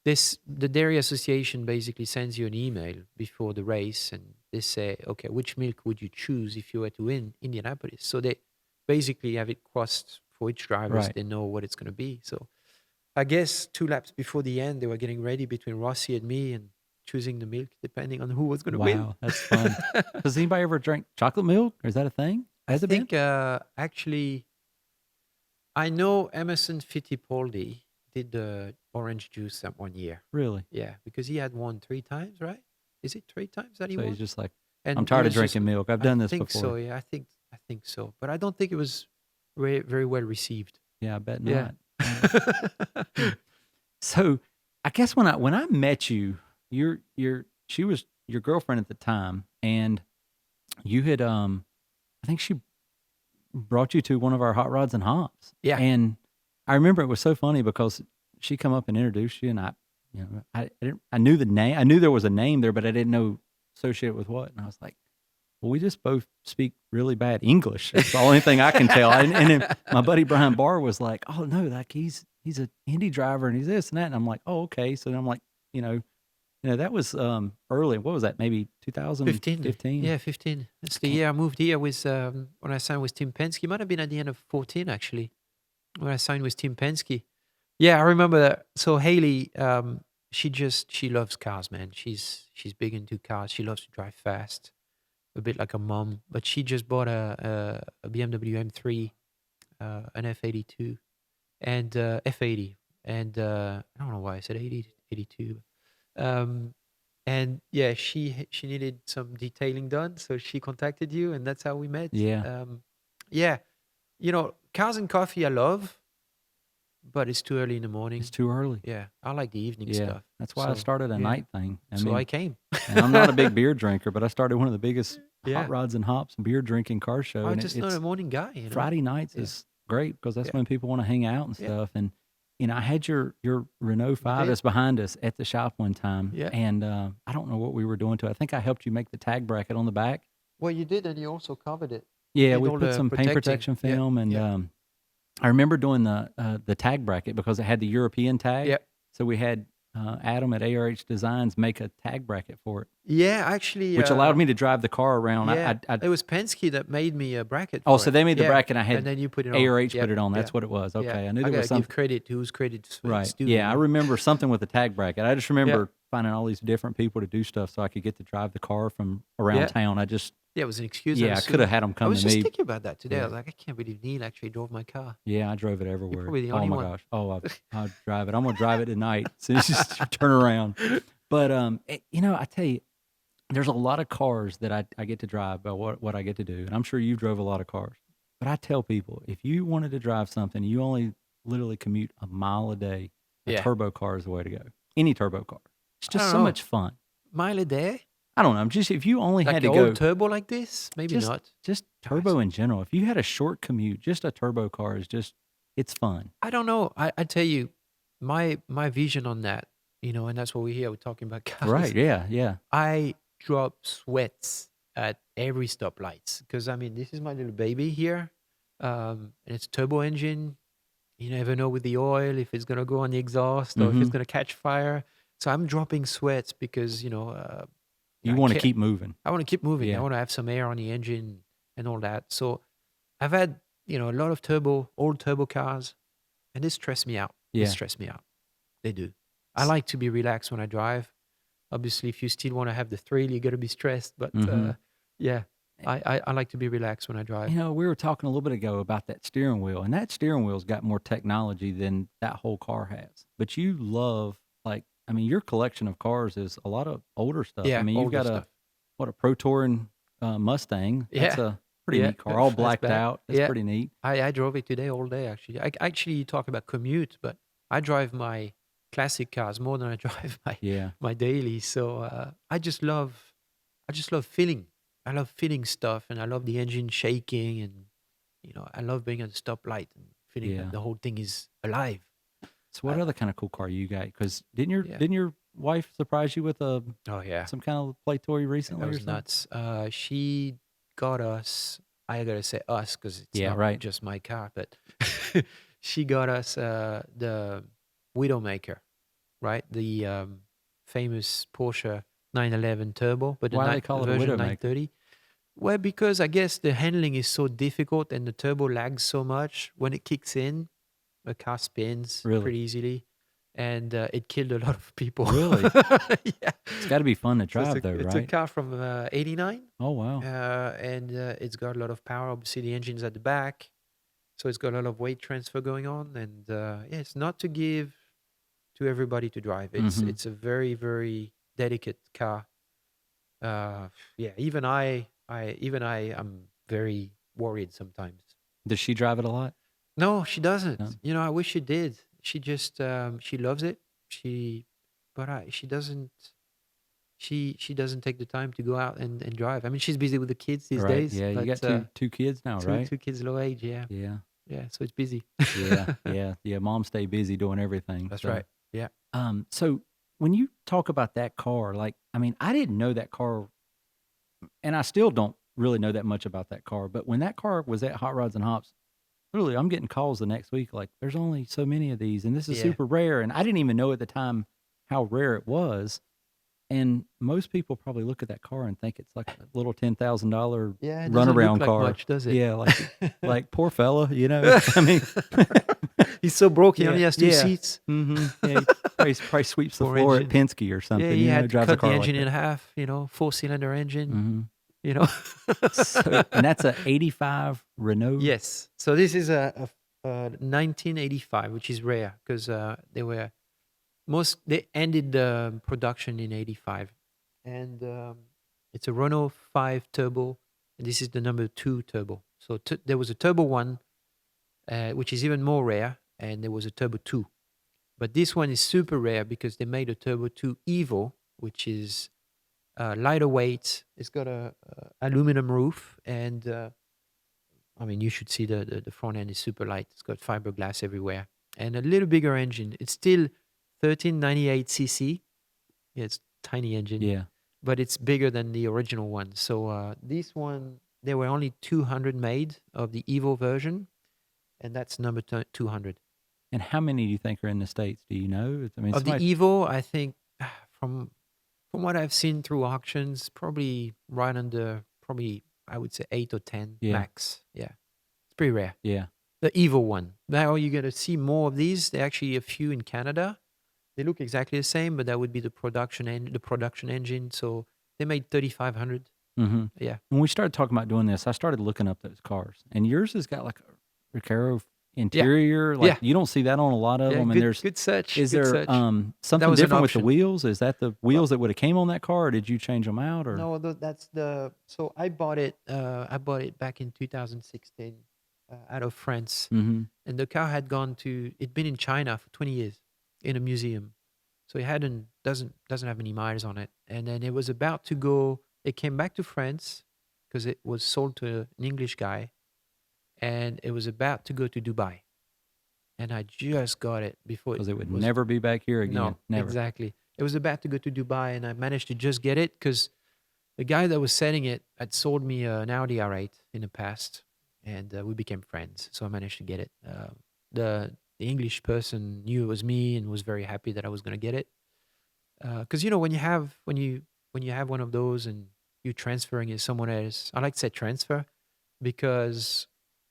this. The Dairy Association basically sends you an email before the race, and they say, okay, which milk would you choose if you were to win Indianapolis? So they basically have it crossed for each drivers. Right. They know what it's going to be. So I guess 2 laps before the end, they were getting ready between Rossi and me and choosing the milk depending on who was going to win. Wow, that's fun. Does anybody ever drink chocolate milk? Or is that a thing? I Has it been? think actually, I know Emerson Fittipaldi did the orange juice that one year. Really? Yeah, because he had won 3 times, right? Is it 3 times that he So won? he's just like, And I'm it tired of was just- drinking milk. I've done this I think before. so. Yeah, I think so. But I don't think it was very, very well received. Yeah, I bet Yeah. not. So I guess when I met you, she was your girlfriend at the time, and you had I think she brought you to one of our hot rods and hops. Yeah. And I remember it was so funny because she come up and introduced you, and I knew the name. I knew there was a name there, but I didn't know associated with what. And I was like, well, we just both speak really bad English. That's the only thing I can tell. And then my buddy Brian Barr was like, oh no, like he's an Indy driver and he's this and that. And I'm like, oh, okay. So then I'm like, that was early. What was that? Maybe 2015? 15. Yeah, 15. That's the year I moved here with when I signed with Tim Penske. It might have been at the end of 14 actually, when I signed with Tim Penske. Yeah, I remember that. So Haley, she loves cars, man. She's big into cars. She loves to drive fast, a bit like a mom. But she just bought a BMW M3, an F82, and F80, and I don't know why I said 82. And yeah, she needed some detailing done, so she contacted you, and that's how we met. Yeah. Yeah, cars and coffee I love, but it's too early in the morning. It's too early. Yeah, I like the evening Yeah. stuff. That's why I So, started a yeah. night thing. I came. And I'm not a big beer drinker, but I started one of the biggest Yeah. hot rods and hops and beer drinking car show. I'm and just not a morning guy. Friday nights Yeah. is great because that's Yeah. when people want to hang out and Yeah. stuff. And I had your Renault 5 did? that's behind us at the shop one time. Yeah. And I don't know what we were doing to it. I think I helped you make the tag bracket on the back. Well, you did, and you also covered it. Yeah, Did we all put the some paint protecting. protection Yeah, film, and yeah. I remember doing the tag bracket because it had the European tag. Yep. So we had Adam at ARH Designs make a tag bracket for it, Yeah, actually. which allowed me to drive the car around. Yeah, I it was Penske that made me a bracket. Oh, for so it. they made the Yeah, bracket. I had and then you put it on. ARH Yep, put it on. That's yeah, what it was. Okay, yeah. I knew there gotta was something. give credit to whose credit's Right. due. Yeah, I remember something with the tag bracket. I just remember Yeah. finding all these different people to do stuff so I could get to drive the car from around Yeah. town. Yeah, it was an excuse. Yeah, I could have had them I come was to just me. thinking about that today. I Yeah. was like, I can't believe Neil actually drove my car. Yeah, I drove it You're everywhere. probably the Oh only my one. gosh. I'll drive it. I'm gonna drive it tonight. As soon as you turn around. But I tell you, there's a lot of cars that I get to drive by what I get to do, and I'm sure you drove a lot of cars. But I tell people, if you wanted to drive something, you only literally commute a mile a day. A Yeah. turbo car is the way to go. Any turbo car. It's I just don't so know. much fun. Mile a day? I don't know. Just if you only Like had an to old go, turbo like this? Maybe just not. just Guys, turbo in general. If you had a short commute, just a turbo car is just it's fun. I don't know. I tell you, my vision on that, and that's what we're here. We're talking about cars. Right? Yeah, yeah. I drop sweats at every stoplights because this is my little baby here, and it's turbo engine. You never know with the oil if it's gonna go on the exhaust or if it's Mm-hmm. gonna catch fire. So I'm dropping sweats because You I want to care. keep moving. I want to keep moving. I Yeah, want to have some air on the engine and all that. So I've had a lot of old turbo cars, and they stress me out. They yeah. stress me out. They do. I like to be relaxed when I drive. Obviously, if you still want to have the thrill, you got to be stressed. But Mm-hmm. yeah, I like to be relaxed when I drive. We were talking a little bit ago about that steering wheel, and that steering wheel's got more technology than that whole car has. But you love, your collection of cars is a lot of older stuff. Yeah, You've older got stuff. a Pro Touring Mustang. That's Yeah, a pretty yeah, neat car, all blacked fastback. out. That's Yeah, pretty neat. I drove it today all day. Actually, actually you talk about commute, but I drive my classic cars more than I drive Yeah, my daily. So I just love feeling. I love feeling stuff, and I love the engine shaking, and I love being at the stoplight and feeling yeah. that the whole thing is alive. So what I, other kind of cool car you got? Because didn't your yeah. didn't your wife surprise you with Oh yeah. some kind of play toy That recently or was something? nuts. She got us. I gotta say us because it's Yeah, not right. just my car, but she got us the Widowmaker, right? The famous Porsche 911 Turbo, but Why do they the call it a version Widowmaker? 930. Well, because I guess the handling is so difficult and the turbo lags so much. When it kicks in, the car spins Really? pretty easily, and it killed a lot of people. Really? Yeah. It's got to be fun to So drive though, it's a right? car from '89, Oh wow. and it's got a lot of power. Obviously, the engine's at the back, so it's got a lot of weight transfer going on. And yeah, it's not to give to everybody to drive. It's Mm-hmm. it's a very very delicate car. Yeah, even I am very worried sometimes. Does she drive it a lot? No, she No. doesn't. I wish she did. She just she loves it. She doesn't. She doesn't take the time to go out and drive. She's busy with the kids these Right. days, Yeah. You but got two kids now, two right? two kids low age. Yeah, Yeah. yeah. So it's busy. Yeah. Yeah. Yeah. Mom stay busy doing everything. That's So right. Yeah. so when you talk about that car, I didn't know that car, and I still don't really know that much about that car. But when that car was at Hot Rods and Hops, literally, I'm getting calls the next week like, "There's only so many of these, and this is Yeah. super rare." And I didn't even know at the time how rare it was. And most people probably look at that car and think it's like a little $10,000 Yeah. It doesn't look runaround like car. much, does it? Yeah, like poor fella, I mean, He's so broke. He yeah, only has two yeah. seats. Mm-hmm. Yeah, he probably sweeps the Poor floor engine. at Penske or something. Yeah, he had to drives a cut the car like engine in that. half. 4-cylinder engine. Mm-hmm. You know. And that's a '85 Renault. Yes. So this is a 1985, which is rare because they ended the production in '85, and it's a Renault 5 Turbo, and this is the number 2 Turbo. So there was a Turbo 1, which is even more rare, and there was a Turbo 2. But this one is super rare because they made a Turbo 2 Evo, which is lighter weight. It's got a aluminum roof, and you should see the front end is super light. It's got fiberglass everywhere, and a little bigger engine. It's still 1398 cc. Yeah, it's tiny engine, Yeah. but it's bigger than the original one. So this one, there were only 200 made of the Evo version, and that's number 200. And how many do you think are in the States? Do you know? Of the Somebody, Evo, I think from what I've seen through auctions, probably right under, probably I would say 8 or 10 Yeah. max. Yeah, it's pretty rare. yeah. The Evo one. Now you're going to see more of these. There are actually a few in Canada. They look exactly the same, but that would be the production engine. So they made 3,500. Mm-hmm. Yeah. When we started talking about doing this, I started looking up those cars, and yours has got like a Recaro Yeah. interior. Like Yeah. you don't see that on a lot of Yeah. them. And Good search. is Good there search. That something was an different with the option. wheels? Is that the Well, wheels that would have came on that car, or did you change them out? Or no, that's the. So I bought it. I bought it back in 2016 out of France, mm-hmm. and the car had gone to. It'd been in China for 20 years in a museum, so it hadn't doesn't have any miles on it. And then it was about to go. It came back to France because it was sold to an English guy, and it was about to go to Dubai. And I just got it before it because it would was. never be back here again? No, Never. exactly. It was about to go to Dubai, and I managed to just get it because the guy that was selling it had sold me an Audi R8 in the past, and we became friends. So I managed to get it. The English person knew it was me and was very happy that I was going to get it. Because when you have one of those and you're transferring it to someone else, I like to say transfer because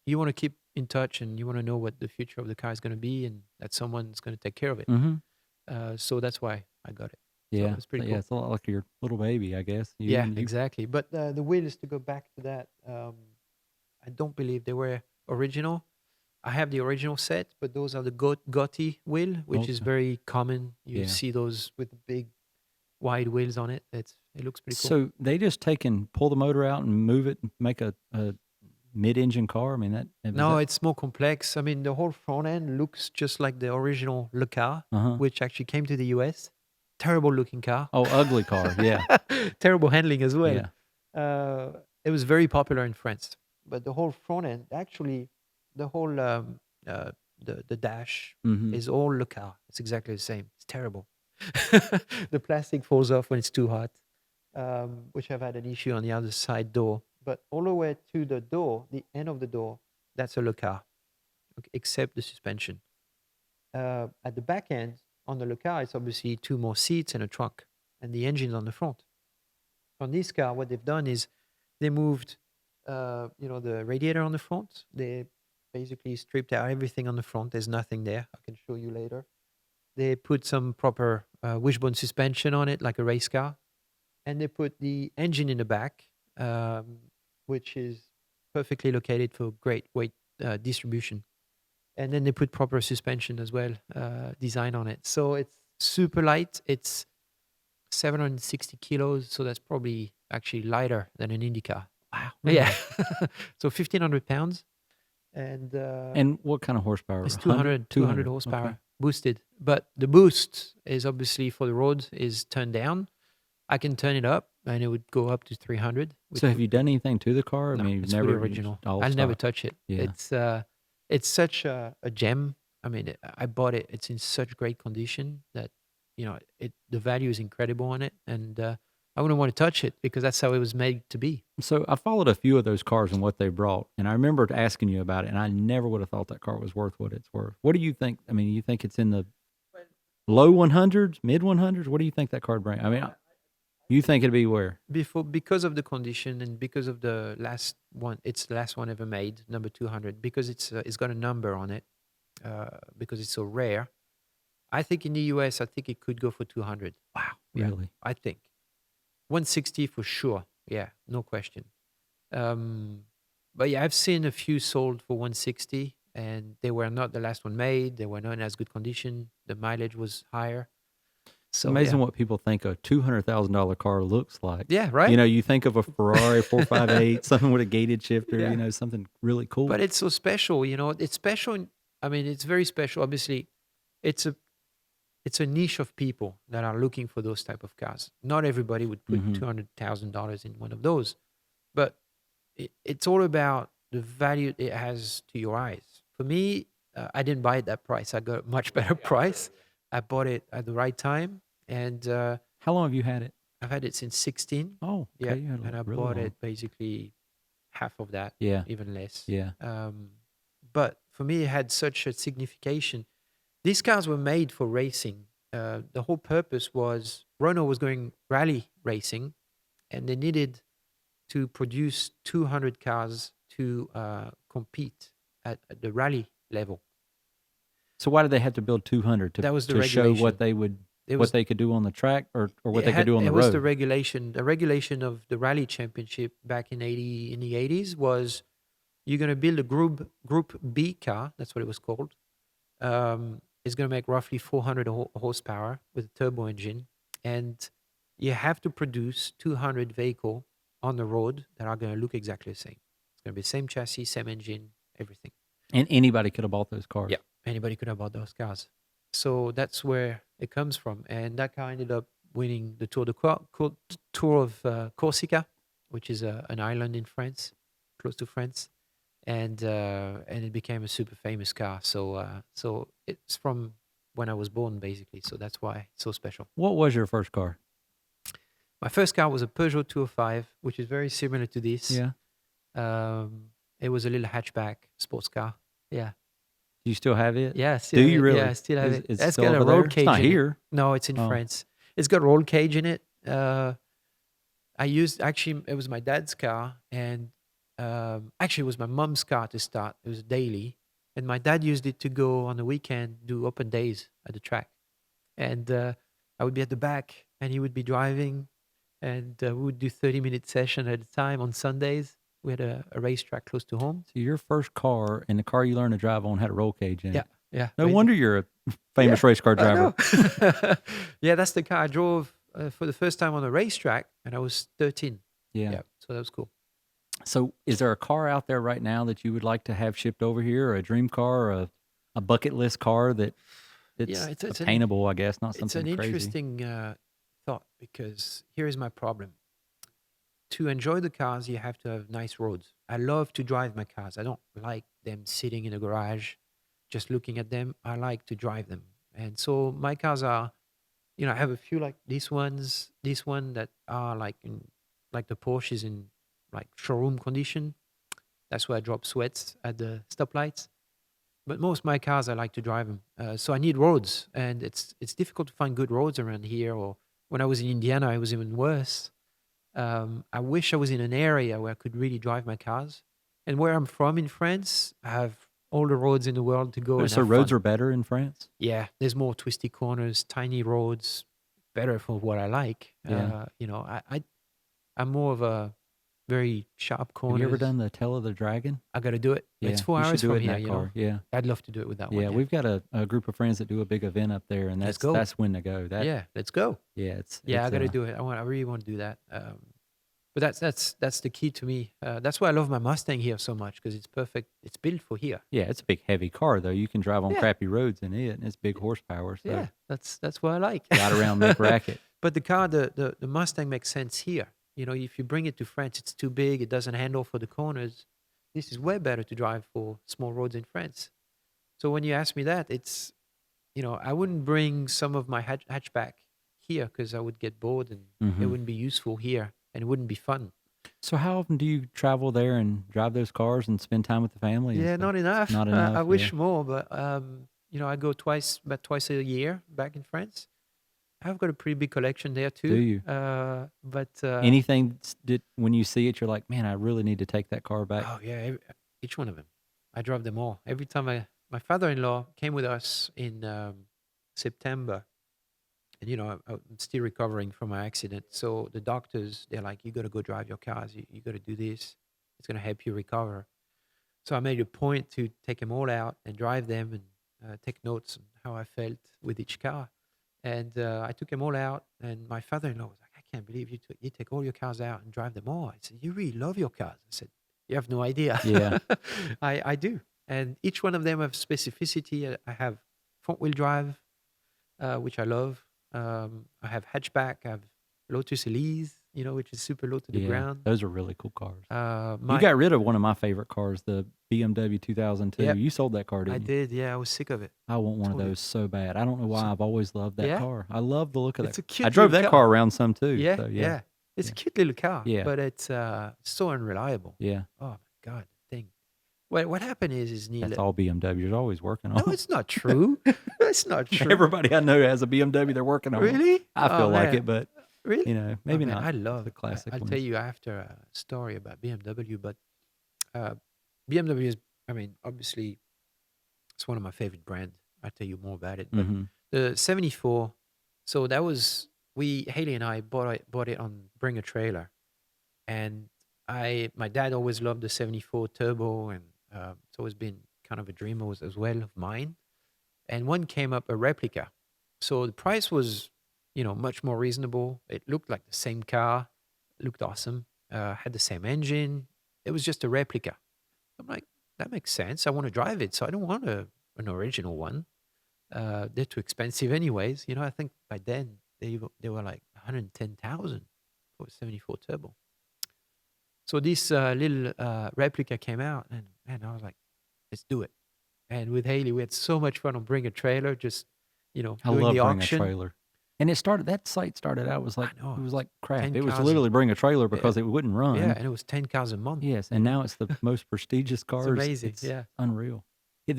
you want to keep in touch and you want to know what the future of the car is going to be and that someone's going to take care of it. Mm-hmm. So that's why I got it. So Yeah. it's pretty Yeah. cool. It's a lot like your little baby, I guess. Yeah, You. exactly. But the wheels, to go back to that, I don't believe they were original. I have the original set, but those are the Gotti wheel, which is Okay. very common. You Yeah. see those with the big wide wheels on it. It looks pretty cool. So they just take and pull the motor out and move it and make a mid-engine car. I mean No, it's more complex. I mean, the whole front end looks just like the original Le Car, Uh-huh. which actually came to the US. Terrible looking car. Oh, ugly car. Yeah. Terrible handling as well. Yeah. It was very popular in France, but the whole front end, actually, the whole the dash Mm-hmm. is all Le Car. It's exactly the same. It's terrible. The plastic falls off when it's too hot, which I've had an issue on the other side door. But all the way to the door, the end of the door, that's a Le Car, except the suspension. At the back end, on the Le Car, it's obviously two more seats and a trunk, and the engine's on the front. On this car, what they've done is they moved, the radiator on the front. They basically stripped out everything on the front. There's nothing there. I can show you later. They put some proper wishbone suspension on it, like a race car, and they put the engine in the back, which is perfectly located for great weight distribution. And then they put proper suspension as well, design on it. So it's super light. It's 760 kilos, so that's probably actually lighter than an Indy car. Wow. Yeah. So 1,500 pounds. And what kind of horsepower? it's 100? 200 horsepower Okay. boosted. But the boost is obviously for the road is turned down. I can turn it up and it would go up to 300. So have you done anything to the car? No, I mean, it's never fully original. all I'll never stock. touch it. Yeah. It's such a gem. I mean, I bought it. It's in such great condition that the value is incredible on it, and I wouldn't want to touch it because that's how it was made to be. So I followed a few of those cars and what they brought, and I remember asking you about it, and I never would have thought that car was worth what it's worth. What do you think? I mean, you think it's in the low 100s, mid 100s? What do you think that car would bring? I mean, you think it'd be where? Because of the condition and because of the last one, it's the last one ever made, number 200. Because it's got a number on it, because it's so rare. I think in the US, I think it could go for 200. Wow, Yeah, really? I think 160 for sure. Yeah, no question. But yeah, I've seen a few sold for 160, and they were not the last one made. They were not in as good condition. The mileage was higher. It's amazing what people think a $200,000 car looks like. Yeah, right. You think of a Ferrari 458, something with a gated shifter. Yeah. Something really cool. But it's so special. It's special. I mean, it's very special. Obviously, it's a niche of people that are looking for those type of cars. Not everybody would put $200,000 in one of those, but it's all about the value it has to your eyes. For me, I didn't buy it that price. I got a much better price. I bought it at the right time, and How long have you had it? I've had it since 16. Oh, okay. Yeah, You had it and I really bought long. it basically half of that, Yeah, even less. yeah. But for me, it had such a signification. These cars were made for racing. The whole purpose was Renault was going rally racing, and they needed to produce 200 cars to compete at the rally level. So why did they have to build 200 That was the to show regulation. what they would It what was they could do on the track or what they could do on it the was road? the regulation. The regulation of the rally championship back in the 80s was you're going to build a group B car. That's what it was called. It's going to make roughly 400 horsepower with a turbo engine, and you have to produce 200 vehicle on the road that are going to look exactly the same. It's going to be same chassis, same engine, everything. And anybody could have bought those cars. Yeah, anybody could have bought those cars. So that's where it comes from, and that car ended up winning the Tour of Corsica, which is an island in France, close to France, and it became a super famous car. So it's from when I was born, basically. So that's why it's so special. What was your first car? My first car was a Peugeot 205, which is very similar to this. Yeah. It was a little hatchback sports car. Yeah. Do you still have it? Yeah, Do you really? Yeah, I still have it. It's It's still got a over roll there? cage It's not in it. here. No, it's in Oh. France. It's got roll cage in it. I used actually it was my dad's car, and actually it was my mom's car to start. It was a daily, and my dad used it to go on the weekend do open days at the track, and I would be at the back, and he would be driving, and we would do 30-minute session at a time on Sundays. We had a racetrack close to home. So your first car and the car you learned to drive on had a roll cage in Yeah, it. yeah. No basically. wonder you're a famous race car I driver. know. Yeah, that's the car I drove for the first time on a racetrack, and I was 13. Yeah. So that was cool. So is there a car out there right now that you would like to have shipped over here, or a dream car, or a bucket list car that's it's attainable, I guess, not It's something an crazy? interesting thought, because here is my problem. To enjoy the cars, you have to have nice roads. I love to drive my cars. I don't like them sitting in a garage just looking at them. I like to drive them. And so my cars are, I have a few like these ones, this one that are like the Porsche is in like showroom condition. That's where I drop sweats at the stoplights. But most of my cars, I like to drive them. So I need roads, and it's difficult to find good roads around here. Or when I was in Indiana, it was even worse. I wish I was in an area where I could really drive my cars. And where I'm from in France, I have all the roads in the world to go. And So have roads fun. are better in France? Yeah, there's more twisty corners, tiny roads, better for what I like. Yeah. I'm more of a very sharp corners. Have you ever done the Tail of the Dragon? I got to do it. Yeah, It's 4 you should hours do from it in here, that you car. know. Yeah. I'd love to do it with that one. Yeah, we've got a group of friends that do a big event up there, and Let's go. that's when to go. Yeah, let's go. Yeah, I got to do it. I really want to do that. But that's the key to me. That's why I love my Mustang here so much, because it's perfect. It's built for here. Yeah, it's a big heavy car though. You can drive on Yeah. crappy roads in it, and it's big horsepower. So Yeah, that's what I like. ride around, make racket. But the Mustang makes sense here. If you bring it to France, it's too big. It doesn't handle for the corners. This is way better to drive for small roads in France. So when you ask me that, it's, I wouldn't bring some of my hatchback here, because I would get bored, and it wouldn't be useful here, and it wouldn't be fun. So how often do you travel there and drive those cars and spend time with the family? and Yeah, stuff? not enough. Not enough. I wish yeah. more, but I go about twice a year back in France. I've got a pretty big collection there too. Do you? But Anything when you see it, you're like, man, I really need to take that car back. oh yeah, each one of them. I drive them all. Every time my father-in-law came with us in September, and I'm still recovering from my accident. So the doctors, they're like, you got to go drive your cars. You got to do this. It's going to help you recover. So I made a point to take them all out and drive them, and take notes on how I felt with each car. And I took them all out, and my father-in-law was like, I can't believe you take all your cars out and drive them all. I said, you really love your cars. I said, you have no idea. Yeah. I do. And each one of them have specificity. I have front-wheel drive, which I love. I have hatchback. I have Lotus Elise, which is super low to the ground. Those are really cool cars. You You got rid of one of my favorite cars, the BMW 2002. Yep. You sold that car, I didn't you? did. Yeah, I was sick of it. I want one of Totally. those so bad. I don't know why I've always loved that Yeah? car. I love the look of It's that. a cute I drove little that car. car around some too. Yeah, so, yeah. It's Yeah. a cute little car. Yeah. But it's so unreliable. Yeah. Oh my God, the thing. What happened is Neil. That's all BMWs always working on. No, it's not true. It's not true. Everybody I know has a BMW they're working on. Really? I feel Oh, like man. it, but Really? maybe Oh, man, not. I love the classic I'll ones. tell you after a story about BMW, but BMW is, obviously, it's one of my favorite brands. I'll tell you more about it. But Mhm. the 74 So that was Haley and I bought it on Bring a Trailer, and my dad always loved the '74 turbo, and it's always been kind of a dream as well of mine. And one came up, a replica, so the price was much more reasonable. It looked like the same car, looked awesome, had the same engine. It was just a replica. I'm like, that makes sense. I want to drive it, so I don't want an original one. They're too expensive anyways. I think by then they were like 110,000 for a '74 turbo. So this little replica came out, and I was like, let's do it. And with Haley, we had so much fun on Bring a Trailer, just I doing love the Bring a auction. Trailer. And that site started out, I know. it was like crap. 10 It was cars. literally Bring a Trailer because it wouldn't run. Yeah, and it was 10 cars a month. Yes, and now it's the most prestigious cars. It's amazing. It's Yeah. unreal.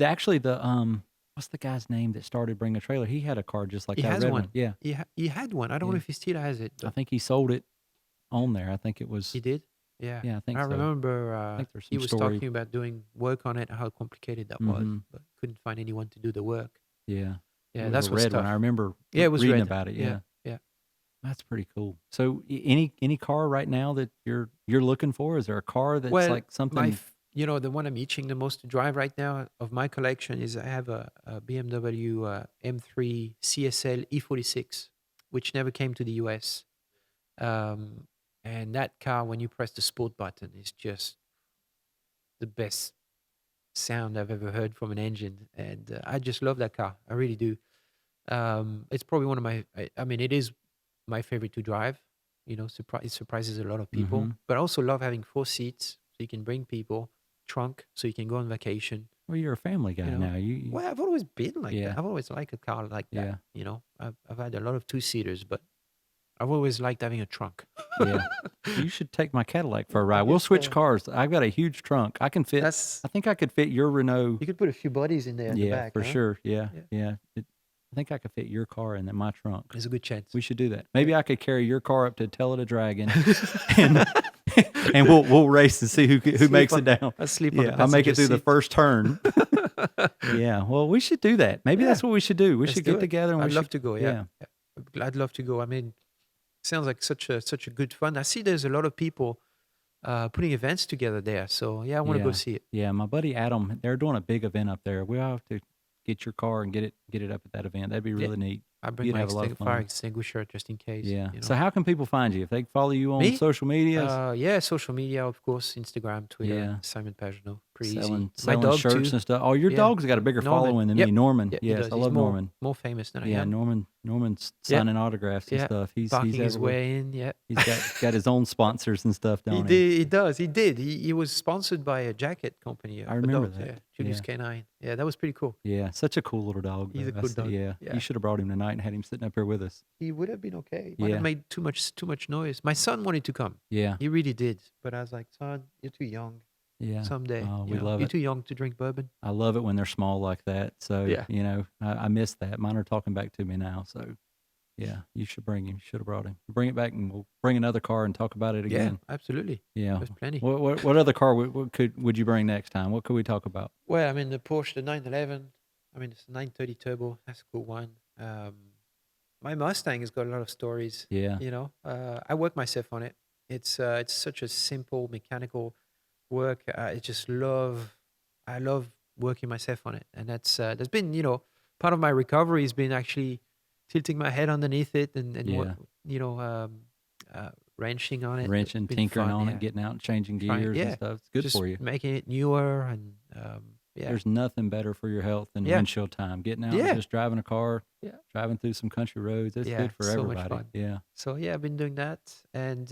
Actually, what's the guy's name that started Bring a Trailer? He had a car just like He that. has red one. Yeah, He had one. I don't know Yeah. if he still has it. I But think he sold it on there. I think it was. he did. Yeah. Yeah, I think I so. remember think there's he some was story. talking about doing work on it, how complicated that was, Mhm. but couldn't find anyone to do the work. Yeah, Yeah, it was that's a what's red tough. one. I remember. Yeah, it was reading red. about it. Yeah. That's pretty cool. So, any car right now that you're looking for? Is there a car that's Well, like something? the one I'm itching the most to drive right now of my collection is I have a BMW M3 CSL E46, which never came to the US. And that car, when you press the sport button, is just the best sound I've ever heard from an engine. And I just love that car. I really do. It's probably one of I mean, it is my favorite to drive. It surprises a lot of people. Mhm. But I also love having 4 seats so you can bring people, trunk so you can go on vacation. Well, you're a family guy You know, now. Well, I've always been like Yeah. that. I've always liked a car like Yeah. that. I've had a lot of 2-seaters, but I've always liked having a trunk. Yeah. You should take my Cadillac for a ride. I We'll guess switch so. cars. I've got a huge trunk. I can fit. That's I think I could fit your Renault. You could put a few bodies in there in the Yeah, back. for huh? sure. Yeah, Yeah. yeah. I think I could fit your car in my trunk. There's a good chance. We should do that. Maybe I could carry your car up to Telluride Dragon, and and we'll race and see who Sleep makes on- it down. I'll sleep on the I'll make it passenger through the seat. first turn. Yeah. Well, we should do that. Maybe that's Yeah. what we should do. We Let's should do get it. together and we I'd love should. to go. Yeah. I'd love to go. I mean, sounds like such a good fun. I see there's a lot of people putting events together there. So yeah, I want to go see it. Yeah, my buddy Adam, they're doing a big event up there. We'll have to get your car and get it up at that event. That'd be really neat. I bring You'd my have a lot of fire fun. extinguisher just in case. Yeah. you know. So how can people find you? If they follow you on Me? social media, Yeah, social media, of course, Instagram, Twitter, Yeah. Simon Pagenaud, pretty selling easy. My selling dog shirts too. and stuff. Oh, your Yeah. dog's got a bigger Norman. following than Yep. me. Norman. Yeah, he Yes, does. I He's love more, Norman. More famous than I Yeah, am. Norman's Yeah. signing autographs and Yeah. stuff. He's Barking his everywhere. way in. Yeah. He's got his own sponsors and stuff, He don't did. He does. He did. He was sponsored by a jacket company. I for remember dogs, that. Yeah. Julius Yeah. Canine. Yeah, that was pretty cool. Yeah, such a cool little dog. He's a though. good dog. Yeah. Yeah. You should have brought him tonight and had him sitting up here with us. He would have been okay. Might Yeah. have made too much noise. My son wanted to come. Yeah. He really did. But I was like, son, you're too young. Yeah. Someday. Oh, you we know, love You're it. too young to drink bourbon. I love it when they're small like that. So, Yeah. I miss that. Mine are talking back to me now. So, yeah, you should bring him. You should have brought him. Bring it back and we'll bring another car and talk about it again. Yeah, absolutely. Yeah. There's plenty. What other car would you bring next time? What could we talk about? Well, I mean, the Porsche, the 911. I mean, it's a 930 turbo. That's a cool one. My Mustang has got a lot of stories. Yeah. I work myself on it. It's such a simple mechanical work. I love working myself on it, and that's been part of my recovery has been actually tilting my head underneath it and wrenching on it. Wrenching, Been tinkering fun, on yeah. it, getting out and changing Trying- gears yeah, and stuff. It's good Just for you. making it newer and yeah. There's nothing better for your health than Yeah. windshield time. Getting out Yeah. and just driving a car, Yeah. driving through some country roads. It's Yeah, good for so much everybody. fun. Yeah. So yeah, I've been doing that, and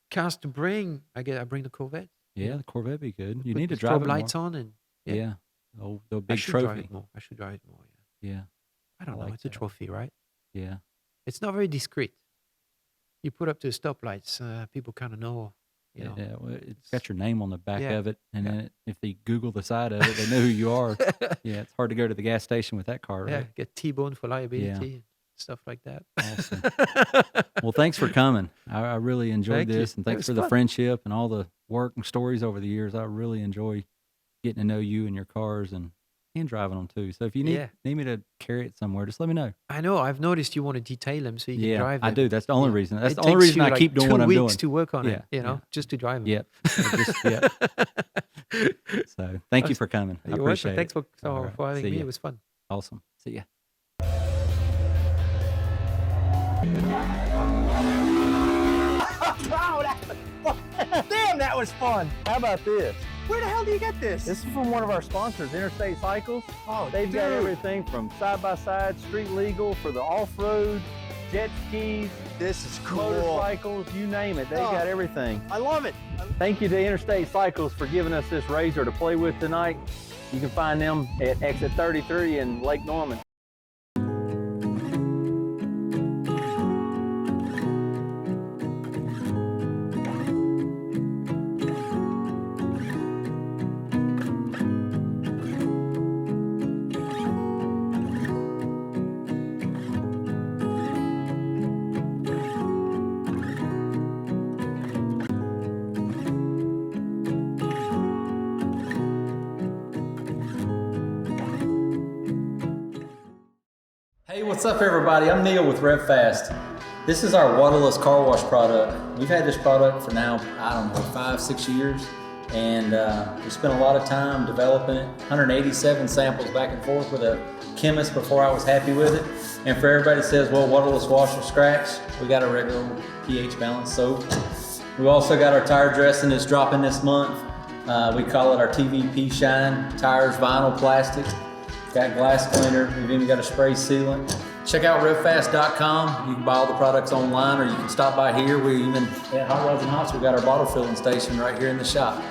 cars to bring. I bring the Corvette. Yeah, the Corvette be good. You Put need to the drive strobe it lights more. on, and Yeah. Oh, the I big should drive trophy. it more. I should drive it more. Yeah. Yeah. I don't I know. like It's a that. trophy, right? Yeah. It's not very discreet. You put up to the stoplights, people kind of know. Yeah, well, it's got your name on the back Yeah, of it, and yeah. then if they Google the side of it, they know who you are. Yeah, it's hard to go to the gas station with that car, Yeah, right? get T-bone for liability and stuff like that. Awesome. Well, thanks for coming. I really enjoyed Thank you. this, and It thanks was for the fun. friendship and all the work and stories over the years. I really enjoy getting to know you and your cars, and and driving them too. So if you need me to carry it somewhere, just let me know. I know. I've noticed you want to detail them so you can drive them. I do. That's the only reason. That's It the only takes reason you I like keep doing what I'm 2 doing. weeks to work on it, just to drive them. Yep. So thank you for coming. I appreciate it. Thanks for having me. It was fun. Awesome. See ya. Damn, that was fun. How about this? Where the hell do you get this? This is from one of our sponsors, Interstate Cycles. Oh, They've got everything from side-by-side, street legal, for the off-road, jet skis, This is cool. motorcycles, you name it. They've got everything. I love it. Thank you to Interstate Cycles for giving us this razor to play with tonight. You can find them at exit 33 in Lake Norman. Hey, what's up everybody? I'm Neil with RevFast. This is our waterless car wash product. We've had this product for now, 5-6 years. And we spent a lot of time developing it, 187 samples back and forth with a chemist before I was happy with it. And for everybody that says, well, waterless wash or scratch, we got a regular pH balanced soap. We also got our tire dressing that's dropping this month. We call it our TVP Shine, tires, vinyl, plastic. Got glass cleaner, we've even got a spray sealant. Check out RevFast.com. You can buy all the products online or you can stop by here. We even, at Hot Rods and Hops, we got our bottle filling station right here in the shop.